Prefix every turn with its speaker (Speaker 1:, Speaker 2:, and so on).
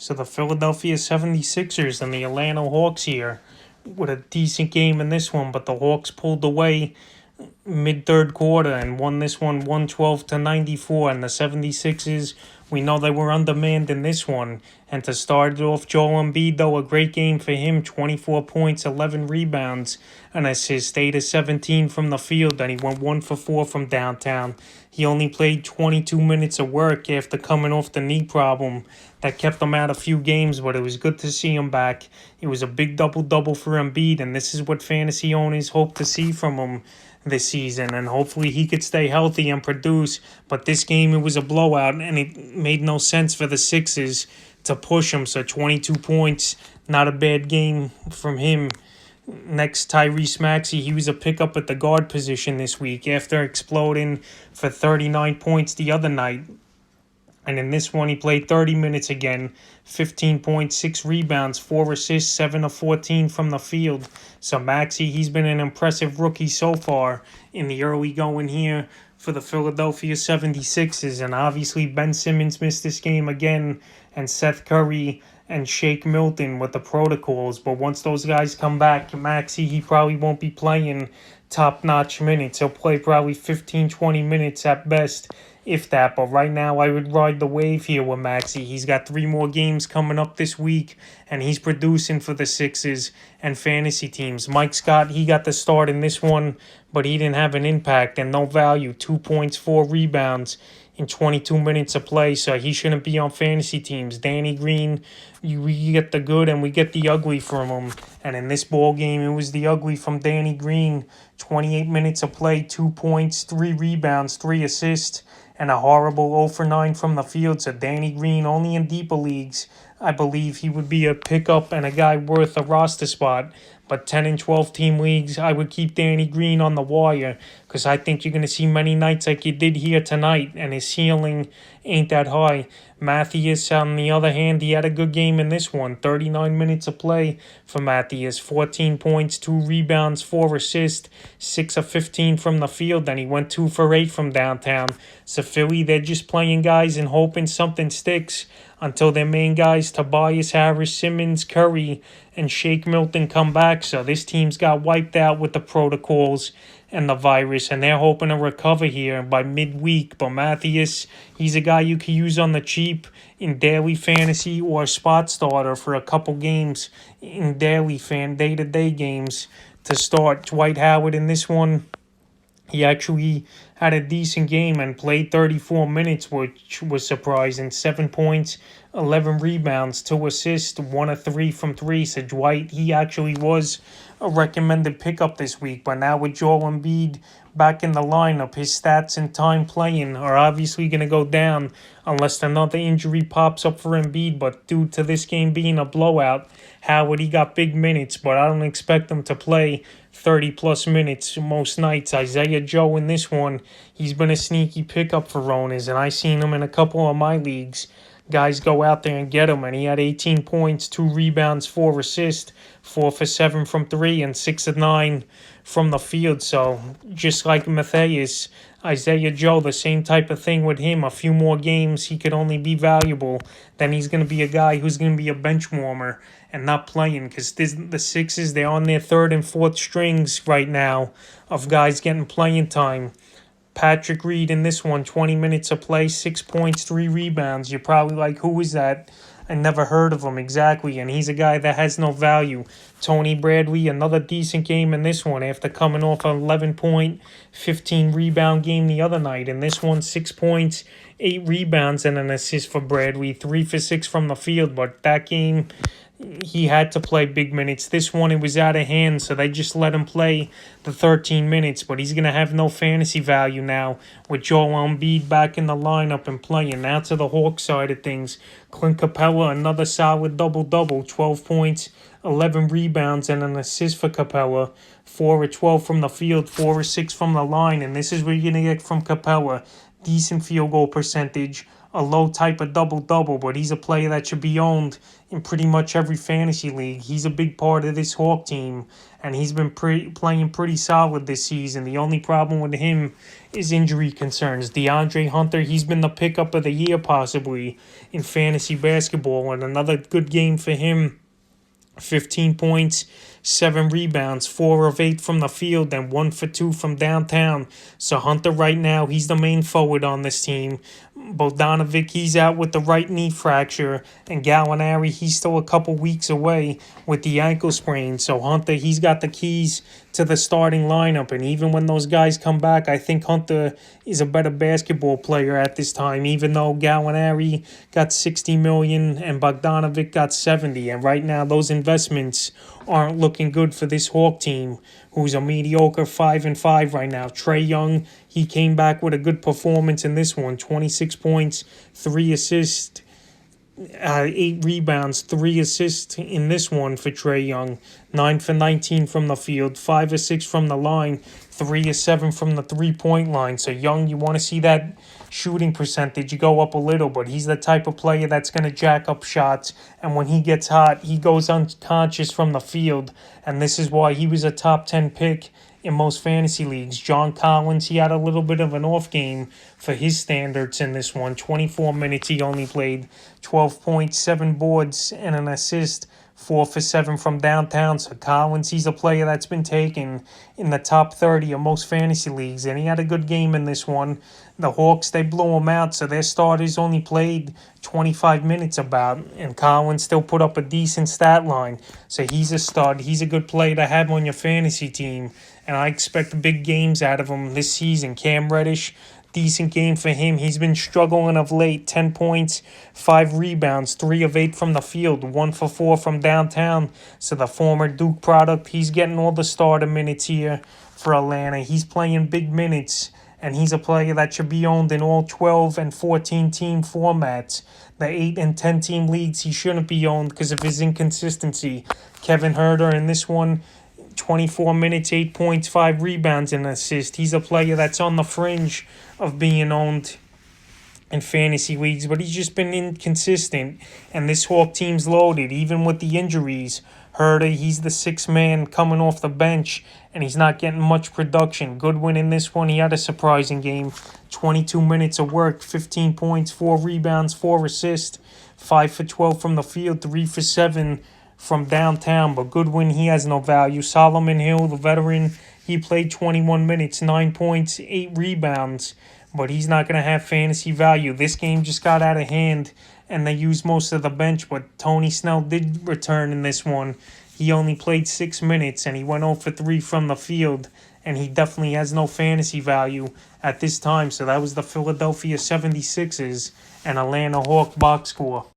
Speaker 1: So the Philadelphia 76ers and the Atlanta Hawks here with a decent game in this one, but the Hawks pulled away mid third quarter and won this one 112-94. And the 76ers, we know they were undermanned in this one. And to start it off, Joel Embiid, though, a great game for him, 24 points, 11 rebounds, an assist, 8 of 17 from the field, and he went 1 for 4 from downtown. He only played 22 minutes of work after coming off the knee problem that kept him out a few games, but it was good to see him back. It was a big double-double for Embiid, and this is what fantasy owners hope to see from him this season, and hopefully he could stay healthy and produce. But this game, it was a blowout, and it made no sense for the Sixers to push him. So 22 points, not a bad game from him. Next, Tyrese Maxey, he was a pickup at the guard position this week after exploding for 39 points the other night. And in this one, he played 30 minutes again, 15 points, 6 rebounds, 4 assists, 7 of 14 from the field. So Maxey, he's been an impressive rookie so far in the early going here for the Philadelphia 76ers. And obviously Ben Simmons missed this game again, and Seth Curry and Shake Milton with the protocols. But once those guys come back, Maxey, he probably won't be playing top-notch minutes. He'll play probably 15, 20 minutes at best, if that. But right now, I would ride the wave here with Maxey. He's got 3 more games coming up this week, and he's producing for the Sixers and fantasy teams. Mike Scott, he got the start in this one, but he didn't have an impact and no value. 2 points, 4 rebounds in 22 minutes of play, so he shouldn't be on fantasy teams. Danny Green, we get the good and we get the ugly from him. And in this ball game, it was the ugly from Danny Green. 28 minutes of play, 2 points, 3 rebounds, 3 assists, and a horrible 0 for 9 from the field. So Danny Green, only in deeper leagues, I believe he would be a pickup and a guy worth a roster spot. But 10 and 12 team leagues, I would keep Danny Green on the wire, because I think you're going to see many nights like you did here tonight, and his ceiling ain't that high. Matthews, on the other hand, he had a good game in this one. 39 minutes of play for Matthews. 14 points, 2 rebounds, 4 assists, 6 of 15 from the field, and he went 2 for 8 from downtown. So Philly, they're just playing guys and hoping something sticks until their main guys, Tobias Harris, Simmons, Curry, and Shake Milton come back. So this team's got wiped out with the protocols and the virus, and they're hoping to recover here by midweek. But Matthews, he's a guy you can use on the cheap in daily fantasy or spot starter for a couple games in daily day-to-day games to start. Dwight Howard in this one, he actually had a decent game and played 34 minutes, which was surprising. 7 points, 11 rebounds, 2 assists, 1 of 3 from 3. So Dwight, he actually was a recommended pickup this week. But now with Joel Embiid back in the lineup, his stats and time playing are obviously going to go down unless another injury pops up for Embiid. But due to this game being a blowout, Howard, he got big minutes, but I don't expect him to play 30-plus minutes most nights. Isaiah Joe in this one, he's been a sneaky pickup for Ronas, and I seen him in a couple of my leagues. Guys go out there and get him, and he had 18 points, 2 rebounds, 4 assists, 4 for 7 from 3, and 6 of 9 from the field. So just like Matthias, Isaiah Joe, the same type of thing with him. A few more games, he could only be valuable. Then he's going to be a guy who's going to be a bench warmer and not playing, because the Sixers, they're on their 3rd and 4th strings right now of guys getting playing time. Patrick Reed in this one, 20 minutes of play, 6 points, 3 rebounds. You're probably like, who is that? I never heard of him exactly, and he's a guy that has no value. Tony Bradley, another decent game in this one after coming off an 11-point, 15-rebound game the other night. In this one, 6 points, 8 rebounds, and an assist for Bradley, 3 for 6 from the field. But that game, he had to play big minutes. This one, it was out of hand, so they just let him play the 13 minutes. But he's going to have no fantasy value now with Joel Embiid back in the lineup and playing. Now to the Hawks side of things. Clint Capella, another solid double-double, 12 points, 11 rebounds, and an assist for Capella. 4 of 12 from the field, 4 of 6 from the line. And this is what you're going to get from Capella. Decent field goal percentage, a low type of double-double, but he's a player that should be owned in pretty much every fantasy league. He's a big part of this Hawk team, and he's been playing pretty solid this season. The only problem with him is injury concerns. DeAndre Hunter, he's been the pickup of the year possibly in fantasy basketball, and another good game for him. 15 points, 7 rebounds, 4 of 8 from the field, and 1 for 2 from downtown. So Hunter right now, he's the main forward on this team. Bogdanovic, he's out with the right knee fracture, and Gallinari, he's still a couple weeks away with the ankle sprain. So Hunter, he's got the keys to the starting lineup, and even when those guys come back, I think Hunter is a better basketball player at this time, even though Gallinari got $60 million and Bogdanovic got $70, and right now those investments aren't looking good for this Hawk team, who's a mediocre 5-5 right now. Trae Young, he came back with a good performance in this one, 26 points, 3 assists, 8 rebounds, 3 assists in this one for Trae Young. 9 for 19 from the field, 5 of 6 from the line, 3 of 7 from the three-point line. So Young, you want to see that shooting percentage go up a little, but he's the type of player that's going to jack up shots, and when he gets hot, he goes unconscious from the field, and this is why he was a top 10 pick in most fantasy leagues. John Collins, he had a little bit of an off game for his standards in this one. 24 minutes he only played, 12 points, 7 boards, and an assist, 4 for 7 from downtown. So Collins, he's a player that's been taken in the top 30 of most fantasy leagues, and he had a good game in this one. The Hawks, they blew him out, so their starters only played 25 minutes about, and Collins still put up a decent stat line. So he's a stud. He's a good player to have on your fantasy team, and I expect big games out of him this season. Cam Reddish, decent game for him. He's been struggling of late. 10 points, 5 rebounds, 3 of 8 from the field, 1 for 4 from downtown. So the former Duke product, he's getting all the starter minutes here for Atlanta. He's playing big minutes, and he's a player that should be owned in all 12 and 14 team formats. The 8 and 10 team leagues, he shouldn't be owned because of his inconsistency. Kevin Huerter in this one, 24 minutes, 8 points, 5 rebounds, and an assist. He's a player that's on the fringe of being owned in fantasy leagues, but he's just been inconsistent, and this Hawk team's loaded, even with the injuries. Huerter, he's the 6th man coming off the bench, and he's not getting much production. Goodwin in this one, he had a surprising game. 22 minutes of work, 15 points, 4 rebounds, 4 assists, 5 for 12 from the field, 3 for 7 from downtown, but Goodwin, he has no value. Solomon Hill, the veteran, he played 21 minutes, 9 points, 8 rebounds, but he's not going to have fantasy value. This game just got out of hand, and they used most of the bench, but Tony Snell did return in this one. He only played 6 minutes, and he went 0 for 3 from the field, and he definitely has no fantasy value at this time. So that was the Philadelphia 76ers and Atlanta Hawk box score.